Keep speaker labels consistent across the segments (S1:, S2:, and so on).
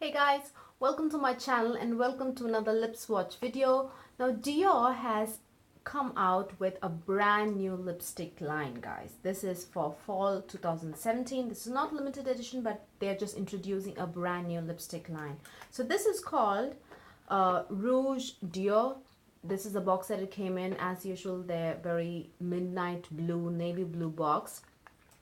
S1: Hey guys, welcome to my channel and welcome to another lip swatch video. Now Dior has come out with a brand new lipstick line, guys. This is for fall 2017. This is not limited edition, but they're just introducing a brand new lipstick line. So this is called Rouge Dior. This is the box that it came in. As usual, they're very midnight blue, navy blue box.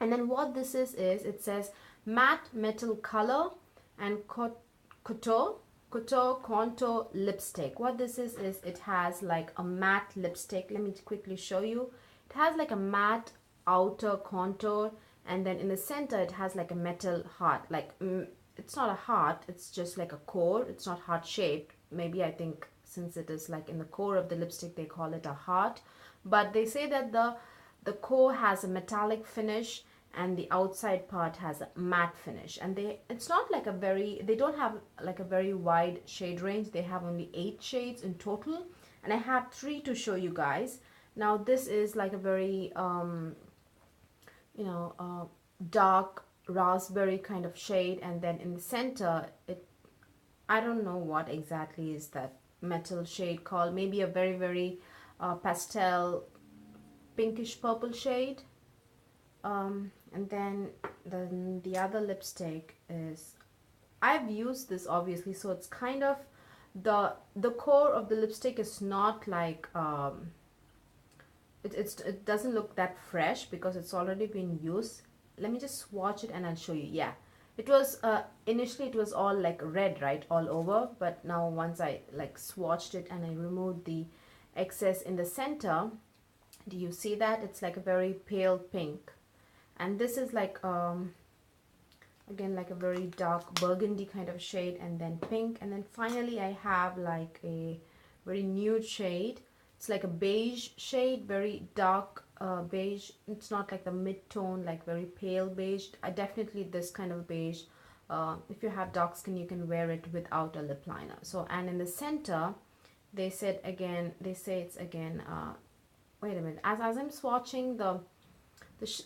S1: And then what this is it says matte metal color and couture contour lipstick. What this is it has like a matte lipstick. Let me quickly show you. It has like a matte outer contour, and then in the center it has like a metal heart. Like it's not a heart, it's just like a core. It's not heart shaped. Maybe I think since it is like in the core of the lipstick they call it a heart, but they say that the core has a metallic finish and the outside part has a matte finish, and it's not like they don't have like a very wide shade range. They have only 8 shades in total, and I have 3 to show you guys. Now this is like a very dark raspberry kind of shade, and then in the center I don't know what exactly is that metal shade called. Maybe a very pastel pinkish purple shade. And then the other lipstick is, I've used this obviously, so it's kind of the core of the lipstick is not like it doesn't look that fresh because it's already been used. Let me just swatch it and I'll show you. Yeah, it was initially it was all like red, right, all over, but now once I like swatched it and I removed the excess in the center, do you see that it's like a very pale pink? And this is like again like a very dark burgundy kind of shade, and then pink, and then finally I have like a very nude shade. It's like a beige shade, very dark beige. It's not like the mid-tone, like very pale beige. I definitely this kind of beige, if you have dark skin you can wear it without a lip liner. So, and in the center they say it's again wait a minute, as I'm swatching,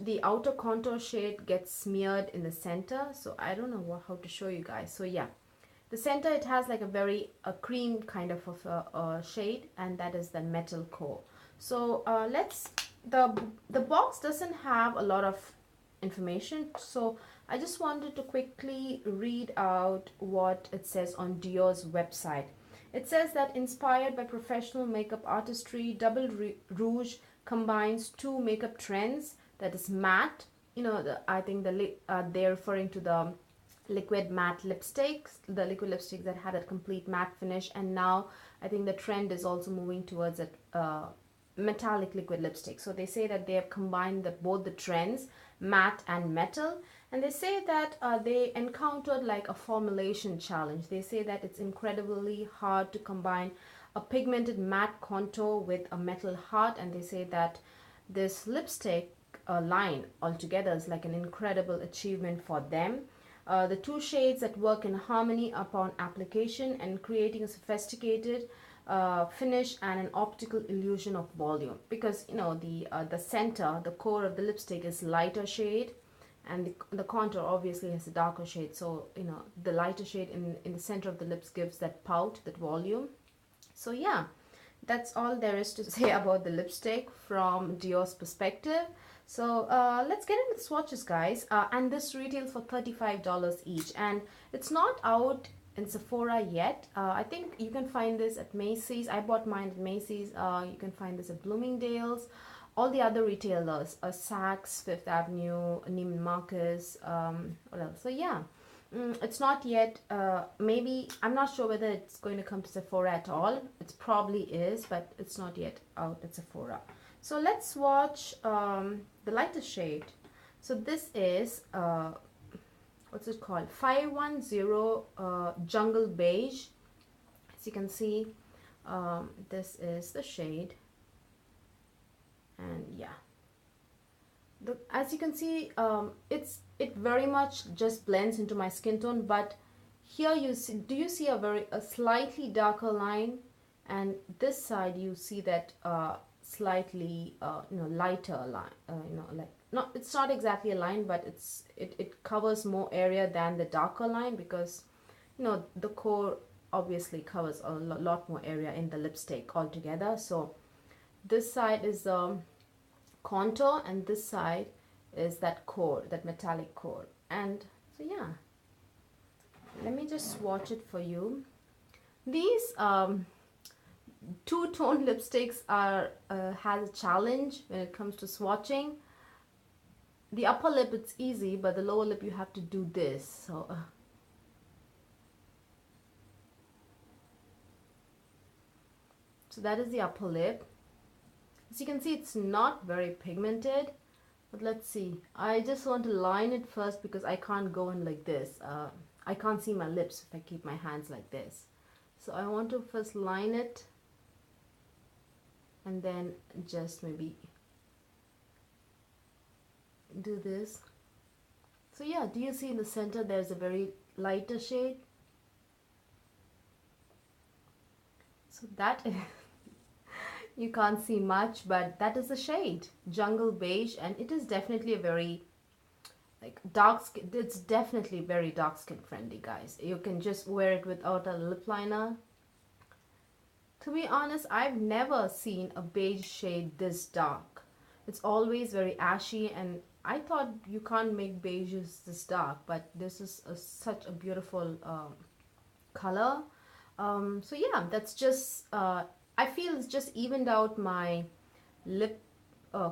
S1: the outer contour shade gets smeared in the center, so I don't know how to show you guys. So yeah, the center it has like a cream kind of a shade, and that is the metal core. So the box doesn't have a lot of information, so I just wanted to quickly read out what it says on Dior's website. It says that inspired by professional makeup artistry, Double Rouge combines 2 makeup trends, that is matte, I think they're referring to the liquid matte lipsticks, the liquid lipsticks that had a complete matte finish, and now I think the trend is also moving towards a metallic liquid lipstick. So they say that they have combined both the trends, matte and metal, and they say that they encountered like a formulation challenge. They say that it's incredibly hard to combine a pigmented matte contour with a metal heart, and they say that this lipstick line altogether is like an incredible achievement for them. The 2 shades that work in harmony upon application and creating a sophisticated finish and an optical illusion of volume, because the center, the core of the lipstick is lighter shade, and the contour obviously has a darker shade. So the lighter shade in the center of the lips gives that pout, that volume. So yeah, that's all there is to say about the lipstick from Dior's perspective. So let's get into the swatches, guys. And this retails for $35 each, and it's not out in Sephora yet. I think you can find this at Macy's. I bought mine at Macy's. You can find this at Bloomingdale's, all the other retailers, Saks, Fifth Avenue, Neiman Marcus, what else? So yeah, it's not yet. Maybe, I'm not sure whether it's going to come to Sephora at all. It probably is, but it's not yet out at Sephora. So let's swatch the lighter shade. So this is what's it called, 510 Jungle Beige. As you can see, this is the shade, and yeah, as you can see, it very much just blends into my skin tone. But here you see, do you see a slightly darker line, and this side you see that slightly lighter line, like, not, it's not exactly a line, but it covers more area than the darker line, because you know, the core obviously covers a lot more area in the lipstick altogether. So this side is the contour and this side is that core, that metallic core. And so yeah, let me just swatch it for you. These two-tone lipsticks are has a challenge when it comes to swatching. The upper lip it's easy, but the lower lip you have to do this. So that is the upper lip. As you can see, it's not very pigmented, but let's see. I just want to line it first because I can't go in like this. I can't see my lips if I keep my hands like this. So I want to first line it and then just maybe do this. So yeah, do you see in the center there's a very lighter shade? So that is you can't see much, but that is the shade Jungle Beige, and it is definitely a very like dark skin. It's definitely very dark skin friendly, guys. You can just wear it without a lip liner. To be honest, I've never seen a beige shade this dark. It's always very ashy, and I thought you can't make beiges this dark, but this is such a beautiful color. So yeah, that's just I feel it's just evened out my lip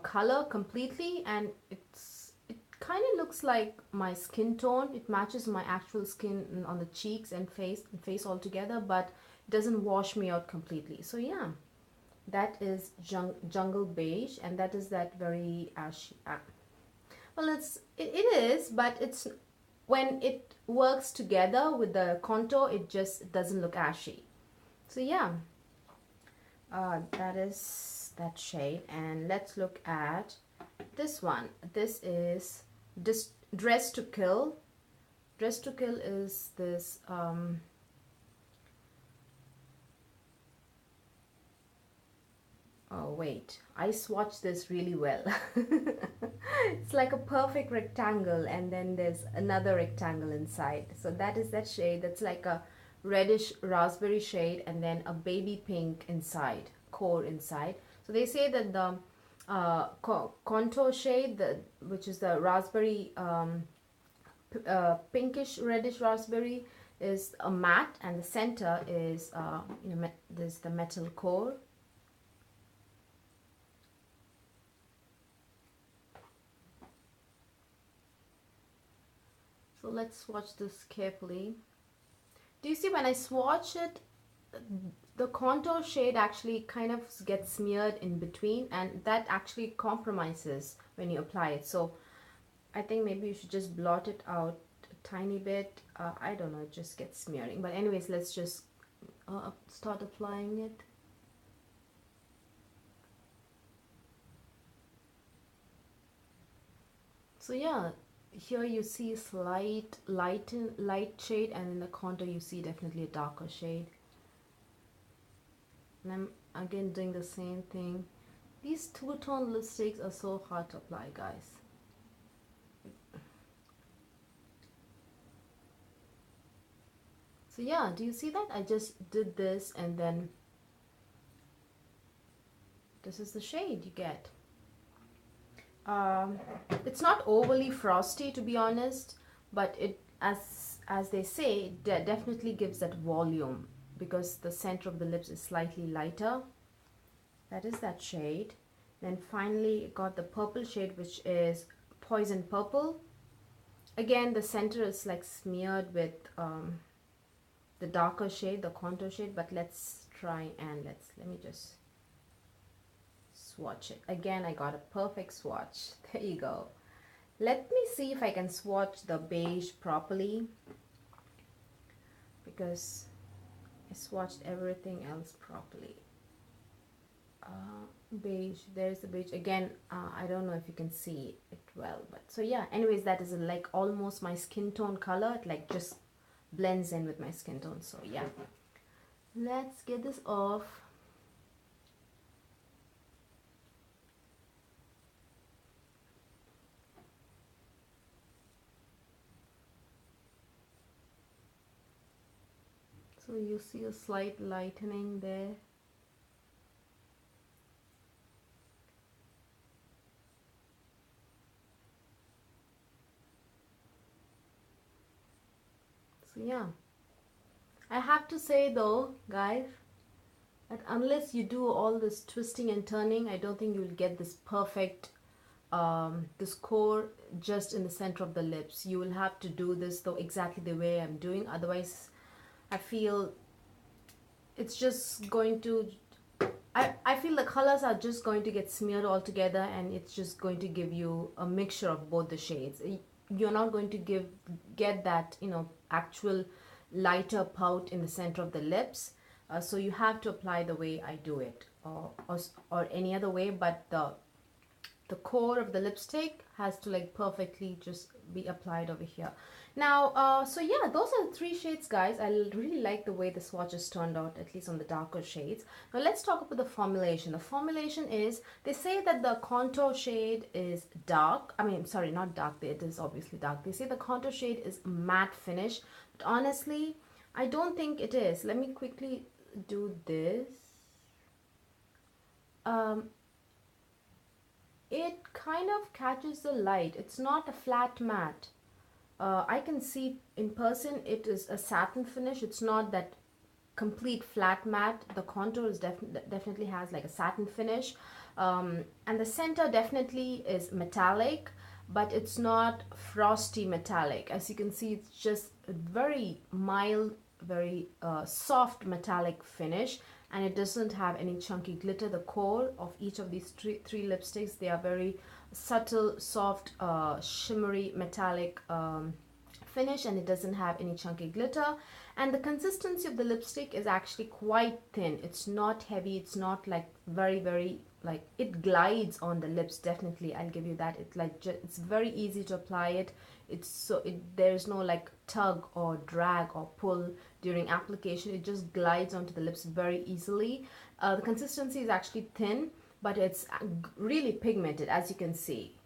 S1: color completely, and it kind of looks like my skin tone. It matches my actual skin on the cheeks and face all together, but it doesn't wash me out completely. So yeah, that is Jungle Beige, and that is that very ashy. Well, it is, but it's when it works together with the contour, it just doesn't look ashy. So yeah, that is that shade. And let's look at this one. This is Dress to Kill. Dress to Kill is this oh wait, I swatched this really well. It's like a perfect rectangle, and then there's another rectangle inside. So that is that shade. That's like a reddish raspberry shade, and then a baby pink inside, core inside. So they say that the contour shade, which is the raspberry pinkish reddish raspberry, is a matte, and the center is there's the metal core. So let's swatch this carefully. Do you see when I swatch it, the contour shade actually kind of gets smeared in between, and that actually compromises when you apply it. So I think maybe you should just blot it out a tiny bit. I don't know, it just gets smearing. But anyways, let's just start applying it. So yeah, here you see slight light shade, and in the contour you see definitely a darker shade. And I'm again doing the same thing. These two-tone lipsticks are so hard to apply, guys. So yeah, do you see that? I just did this, and then this is the shade you get. It's not overly frosty, to be honest, but it, as they say, it definitely gives that volume because the center of the lips is slightly lighter. That is that shade. Then finally got the purple shade, which is Poison Purple. Again, the center is like smeared with the darker shade, the contour shade, but let's try and let me just swatch it. Again, I got a perfect swatch. There you go. Let me see if I can swatch the beige properly, because I swatched everything else properly. Beige, there's the beige again. I don't know if you can see it well, but so yeah, anyways, that is like almost my skin tone color. It like just blends in with my skin tone. So yeah, let's get this off. So you see a slight lightening there. So yeah, I have to say though, guys, that unless you do all this twisting and turning, I don't think you'll get this perfect this core just in the center of the lips. You will have to do this though exactly the way I'm doing, otherwise I feel it's just going to I feel the colors are just going to get smeared all together, and it's just going to give you a mixture of both the shades. You're not going to get that, you know, actual lighter pout in the center of the lips. So you have to apply the way I do it, or any other way, but the core of the lipstick has to like perfectly just be applied over here. Now so yeah, those are the three shades, guys. I really like the way the swatches turned out, at least on the darker shades. Now let's talk about the formulation. The formulation is, they say that the contour shade is dark. I mean, sorry, not dark, it is obviously dark. They say the contour shade is matte finish, but honestly I don't think it is. Let me quickly do this. It kind of catches the light. It's not a flat matte. I can see in person it is a satin finish. It's not that complete flat matte. The contour is definitely has like a satin finish, and the center definitely is metallic, but it's not frosty metallic. As you can see, it's just a very mild, very soft metallic finish, and it doesn't have any chunky glitter. The core of each of these three lipsticks, they are very subtle, soft, shimmery, metallic finish, and it doesn't have any chunky glitter. And the consistency of the lipstick is actually quite thin. It's not heavy. It's not like very like, it glides on the lips. Definitely, I'll give you that. It's like it's very easy to apply it. There's no like tug or drag or pull during application. It just glides onto the lips very easily. The consistency is actually thin, but it's really pigmented, as you can see.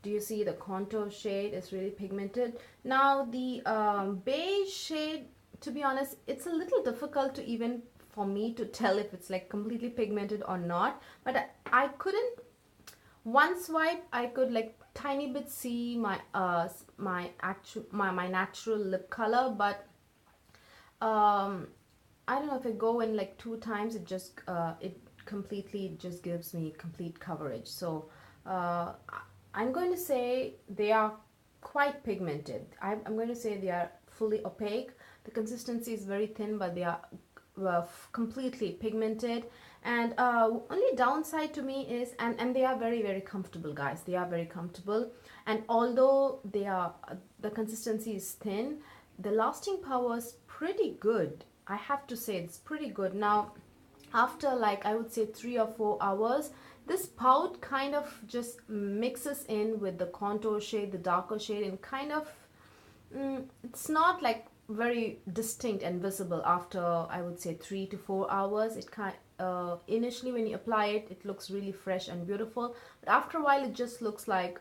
S1: Do you see the contour shade is really pigmented? Now the beige shade, to be honest, it's a little difficult to even for me to tell if it's like completely pigmented or not, but I couldn't, one swipe I could like tiny bit see my my natural lip color, but I don't know, if I go in like 2 times, it just it completely just gives me complete coverage. So I'm going to say they are quite pigmented. I'm going to say they are fully opaque. The consistency is very thin, but they are completely pigmented. And only downside to me is, and they are very comfortable, guys. They are very comfortable, and although they are the consistency is thin, the lasting power is pretty good. I have to say it's pretty good. Now after like, I would say 3 or 4 hours, this pout kind of just mixes in with the contour shade, the darker shade, and kind of it's not like very distinct and visible after, I would say, 3 to 4 hours. It initially when you apply it, it looks really fresh and beautiful, but after a while it just looks like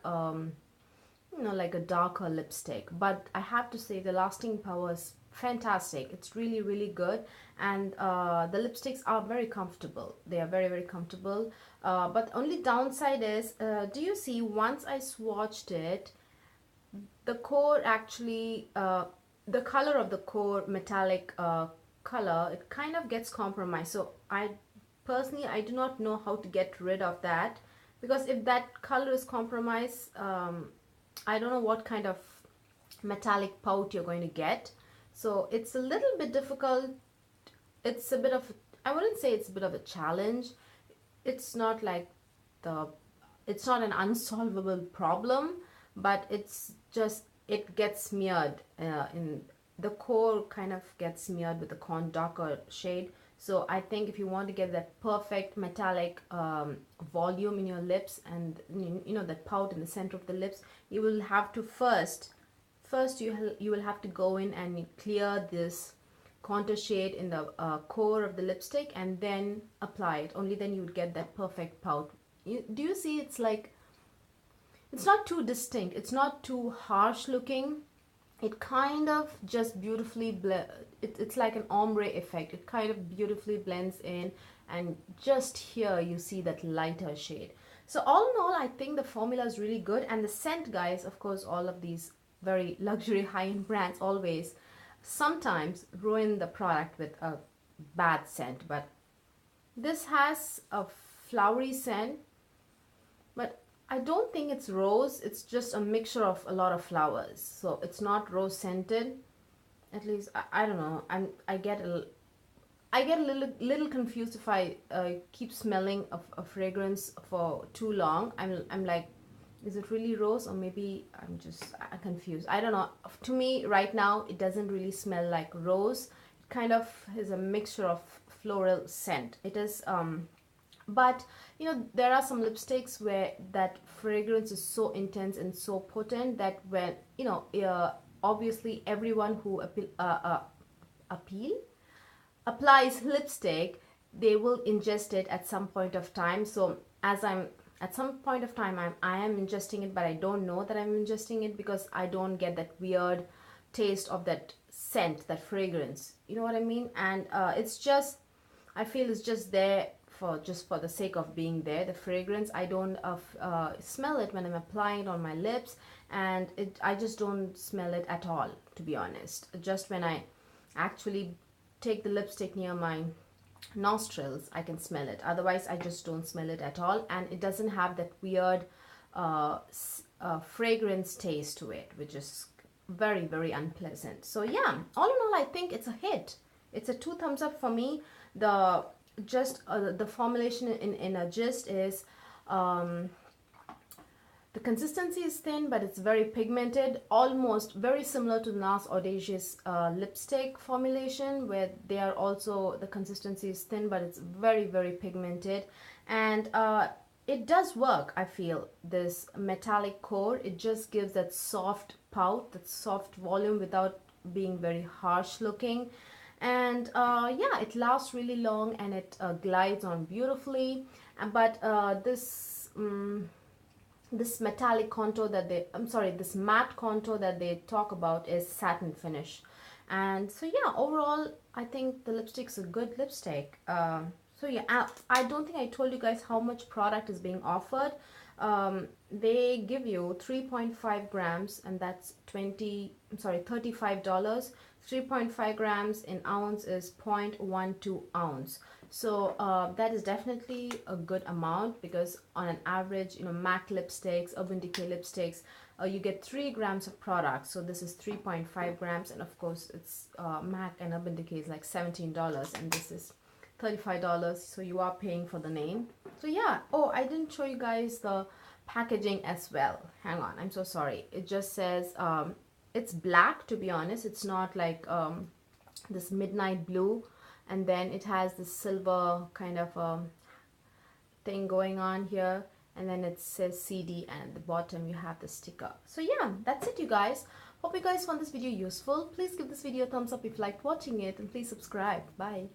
S1: you know, like a darker lipstick. But I have to say the lasting power is fantastic. It's really good, and the lipsticks are very comfortable. They are very comfortable, but only downside is, do you see, once I swatched it, the core actually the color of the core metallic color, it kind of gets compromised. So I personally, I do not know how to get rid of that, because if that color is compromised, I don't know what kind of metallic pout you're going to get. So it's a little bit difficult. It's a bit of, I wouldn't say it's a bit of a challenge. It's not like it's not an unsolvable problem, but it's just, it gets smeared in the core, kind of gets smeared with the darker shade. So I think if you want to get that perfect metallic volume in your lips, and you know, that pout in the center of the lips, you will have to first you will have to go in and clear this contour shade in the core of the lipstick, and then apply it. Only then you would get that perfect pout. Do you see? It's like, it's not too distinct, it's not too harsh looking. It kind of just beautifully it's like an ombre effect. It kind of beautifully blends in, and just here you see that lighter shade. So all in all, I think the formula is really good, and the scent, guys, of course, all of these very luxury high-end brands always sometimes ruin the product with a bad scent, but this has a flowery scent, but I don't think it's rose. It's just a mixture of a lot of flowers, so it's not rose scented. At least I don't know. I get a little confused if I keep smelling a fragrance for too long. I'm like, is it really rose, or maybe I'm just confused? I don't know. To me right now, it doesn't really smell like rose. It kind of is a mixture of floral scent. It is but you know, there are some lipsticks where that fragrance is so intense and so potent that when, you know, obviously everyone who applies lipstick, they will ingest it at some point of time. So as I'm at some point of time, I am ingesting it, but I don't know that I'm ingesting it because I don't get that weird taste of that scent, that fragrance, you know what I mean? And it's just, I feel it's just there for the sake of being there. The fragrance, I don't smell it when I'm applying it on my lips, and I just don't smell it at all, to be honest. Just when I actually take the lipstick near my nostrils, I can smell it. Otherwise, I just don't smell it at all, and it doesn't have that weird fragrance taste to it, which is very, very unpleasant. So yeah, all in all, I think it's a hit. It's a 2 thumbs up for me. The formulation in a gist is the consistency is thin, but it's very pigmented, almost very similar to the NARS Audacious lipstick formulation, where they are also, the consistency is thin, but it's very, very pigmented. And it does work, I feel. This metallic core, it just gives that soft pout, that soft volume without being very harsh looking. And yeah, it lasts really long, and it glides on beautifully. But this metallic contour that this matte contour that they talk about is satin finish. And so yeah, overall, I think the lipstick's a good lipstick. So yeah, I don't think I told you guys how much product is being offered. They give you 3.5 grams, and that's $35. 3.5 grams in ounce is 0.12 ounce. So that is definitely a good amount, because on an average, you know, MAC lipsticks, Urban Decay lipsticks, you get 3 grams of product. So this is 3.5 grams, and of course it's MAC and Urban Decay is like $17, and this is $35. So you are paying for the name. So yeah. Oh, I didn't show you guys the packaging as well. Hang on, I'm so sorry. It just says it's black, to be honest. It's not like this midnight blue, and then it has this silver kind of thing going on here, and then it says CD, and at the bottom you have the sticker. So yeah, that's it, you guys. Hope you guys found this video useful. Please give this video a thumbs up if you liked watching it, and please subscribe. Bye.